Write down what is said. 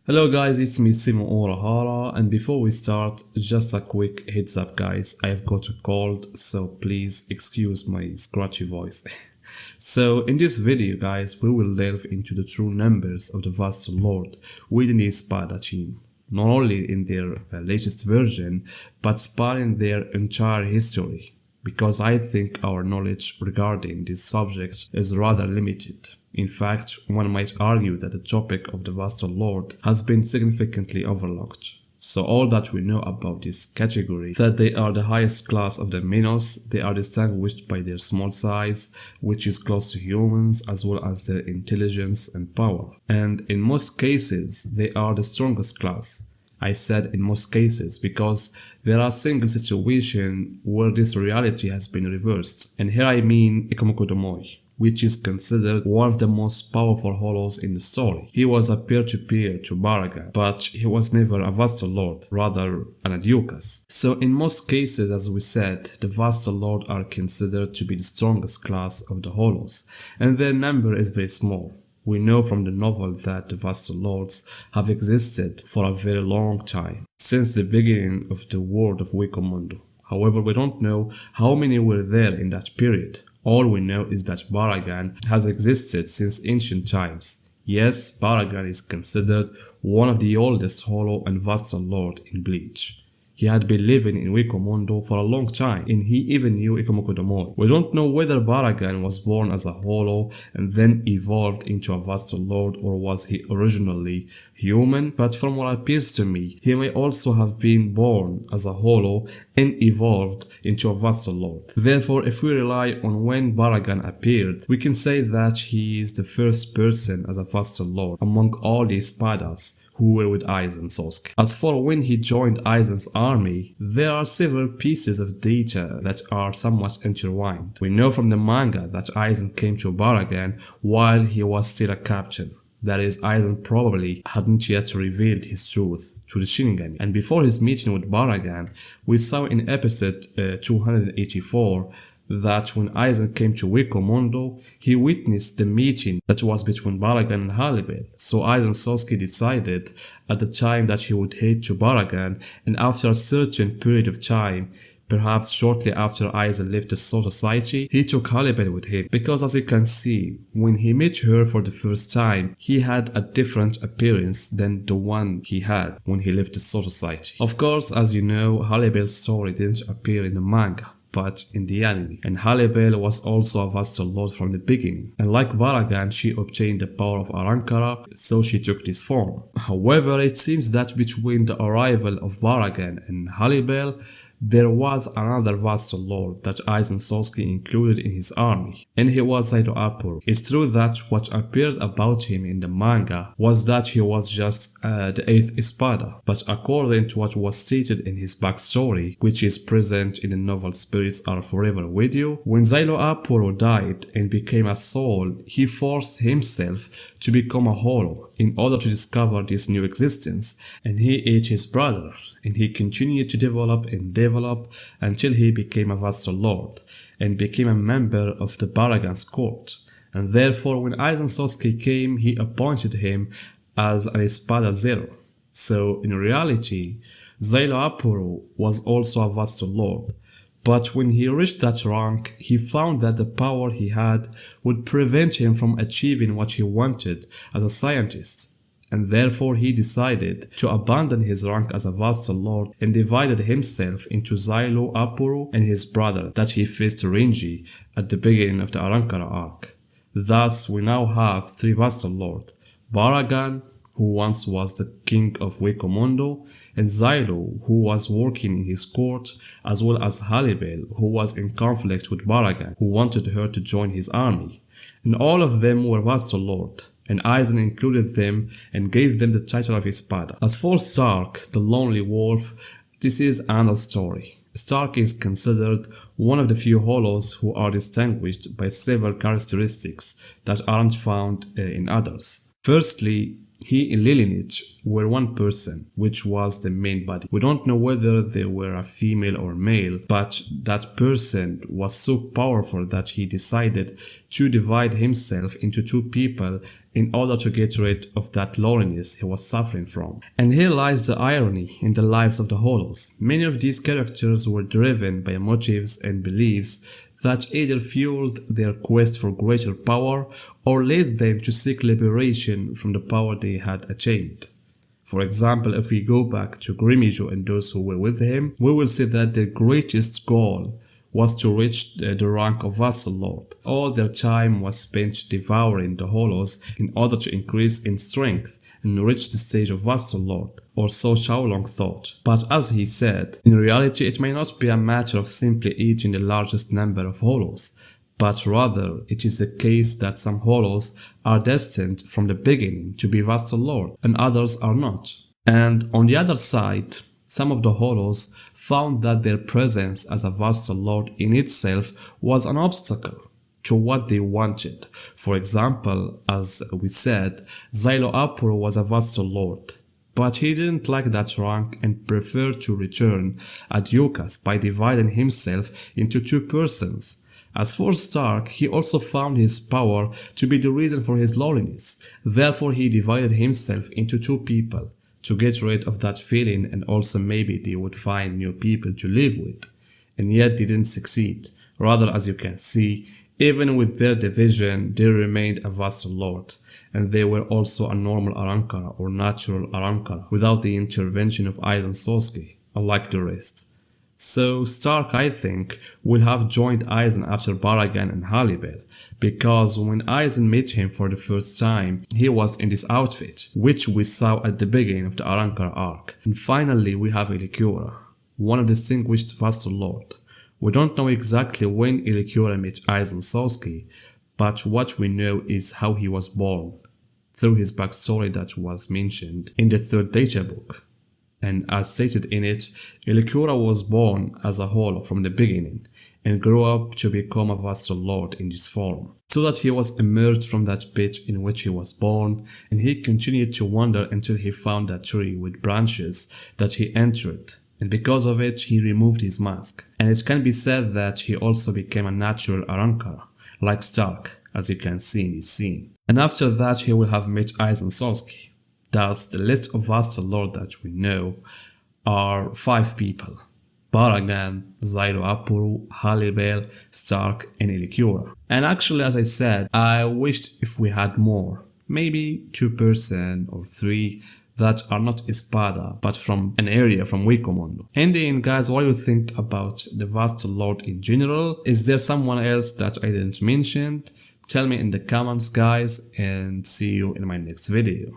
Hello guys, it's me Simon Orahara, and before we start, just a quick heads up guys, I have got a cold, so please excuse my scratchy voice. So in this video guys, we will delve into the true numbers of the Vasto Lord within the Espada team, not only in their latest version, but spanning their entire history, because I think our knowledge regarding this subject is rather limited. In fact, one might argue that the topic of the Vasto Lord has been significantly overlooked. So all that we know about this category, that they are the highest class of the Minos, they are distinguished by their small size, which is close to humans, as well as their intelligence and power. And in most cases, they are the strongest class. I said in most cases because there are single situations where this reality has been reversed. And here I mean Ikomokodomoi, which is considered one of the most powerful hollows in the story. He was a peer-to-peer to Barragan, but he was never a Vasto Lord, rather an Adiukas. So in most cases, as we said, the Vasto Lord are considered to be the strongest class of the hollows, and their number is very small. We know from the novel that the Vasto Lords have existed for a very long time, since the beginning of the world of Wikomondo. However, we don't know how many were there in that period. All we know is that Barragan has existed since ancient times. Yes, Barragan is considered one of the oldest hollow and Vasto Lord in Bleach. He had been living in Wikomondo for a long time, and he even knew Ikomokodomoi. We don't know whether Barragan was born as a hollow and then evolved into a Vasto Lord, or was he originally human, but from what appears to me, he may also have been born as a hollow and evolved into a Vasto Lord. Therefore, if we rely on when Barragan appeared, we can say that he is the first person as a Vasto Lord among all the Espadas who were with Aizen Sasuke. As for when he joined Aizen's army, there are several pieces of data that are somewhat intertwined. We know from the manga that Aizen came to Barragan while he was still a captain. That is, Aizen probably hadn't yet revealed his truth to the Shinigami. And before his meeting with Barragan, we saw in episode 284 that when Aizen came to Wikomondo, he witnessed the meeting that was between Barragan and Halibel. So Aizen Sasuke decided at the time that he would head to Barragan, and after a certain period of time, perhaps shortly after Aizen left the Soul Society, he took Halibel with him, because as you can see, when he met her for the first time, he had a different appearance than the one he had when he left the Soul Society. Of course, as you know, Halibel's story didn't appear in the manga, but in the anime. And Halibel was also a Vasto Lord from the beginning. And like Barragan, she obtained the power of Arankara, so she took this form. However, it seems that between the arrival of Barragan and Halibel, there was another Vasto Lord that Aizen Sasuke included in his army, and he was Szayelaporro. It's true that what appeared about him in the manga was that he was just the 8th Espada, but according to what was stated in his backstory, which is present in the novel Spirits Are Forever With You, when Szayelaporro died and became a soul, he forced himself to become a hollow in order to discover this new existence, and he ate his brother. And he continued to develop until he became a Vasto Lord and became a member of the Barragan's court. And therefore, when Aizen Sasuke came, he appointed him as an Espada Zero. So in reality, Szayelaporro was also a Vasto Lord. But when he reached that rank, he found that the power he had would prevent him from achieving what he wanted as a scientist. And therefore he decided to abandon his rank as a Vasto Lord and divided himself into Szayelaporro and his brother that he faced Renji at the beginning of the Arankara arc. Thus we now have three Vasto Lords: Barragan, who once was the king of Wikomondo, and Szayelo, who was working in his court, as well as Halibel, who was in conflict with Barragan, who wanted her to join his army. And all of them were Vasto Lord, and Aizen included them and gave them the title of Espada. As for Stark, the Lonely Wolf, this is another story. Stark is considered one of the few hollows who are distinguished by several characteristics that aren't found in others. Firstly, he and Lineage were one person, which was the main body. We don't know whether they were a female or male, but that person was so powerful that he decided to divide himself into two people in order to get rid of that loneliness he was suffering from. And here lies the irony in the lives of the Hollows. Many of these characters were driven by motives and beliefs that either fueled their quest for greater power or led them to seek liberation from the power they had achieved. For example, if we go back to Grimijo and those who were with him, we will see that their greatest goal was to reach the rank of Vasto Lord. All their time was spent devouring the Hollows in order to increase in strength and reach the stage of Vasto Lord, or so Xiaolong thought. But as he said, in reality it may not be a matter of simply eating the largest number of Hollows, but rather it is the case that some Hollows are destined from the beginning to be Vasto Lord, and others are not. And on the other side, some of the Hollows found that their presence as a Vasto Lord in itself was an obstacle to what they wanted. For example, as we said, Szayelaporro was a Vasto Lord, but he didn't like that rank and preferred to return at Yucas by dividing himself into two persons. As for Stark, he also found his power to be the reason for his loneliness. Therefore he divided himself into two people, to get rid of that feeling, and also maybe they would find new people to live with. And yet they didn't succeed. Rather, as you can see, even with their division, they remained a Vasto Lord, and they were also a normal Arrancar or natural Arrancar without the intervention of Aizen Soseki, unlike the rest. So Stark, I think, will have joined Aizen after Barragan and Halibel, because when Aizen met him for the first time, he was in this outfit, which we saw at the beginning of the Arrancar arc. And finally we have Ulquiorra, one of the distinguished Vasto Lord. We don't know exactly when Ulquiorra met Aizen Soseki, but what we know is how he was born, through his backstory that was mentioned in the third data book. And as stated in it, Ulquiorra was born as a Hollow from the beginning and grew up to become a Vasto Lord in this form, so that he was emerged from that pit in which he was born, and he continued to wander until he found a tree with branches that he entered, and because of it he removed his mask. And it can be said that he also became a natural Arrancar, like Stark, as you can see in this scene. And after that he will have met Aizen Soseki. Thus, the list of Vasto Lord that we know are 5 people: Barragan, Szayelaporro, Halibel, Stark, and Ulquiorra. And actually, as I said, I wished if we had more, maybe 2 person or 3 that are not Espada, but from an area from Wikomondo. In the end, guys, what do you think about the Vasto Lord in general? Is there someone else that I didn't mention? Tell me in the comments, guys, and see you in my next video.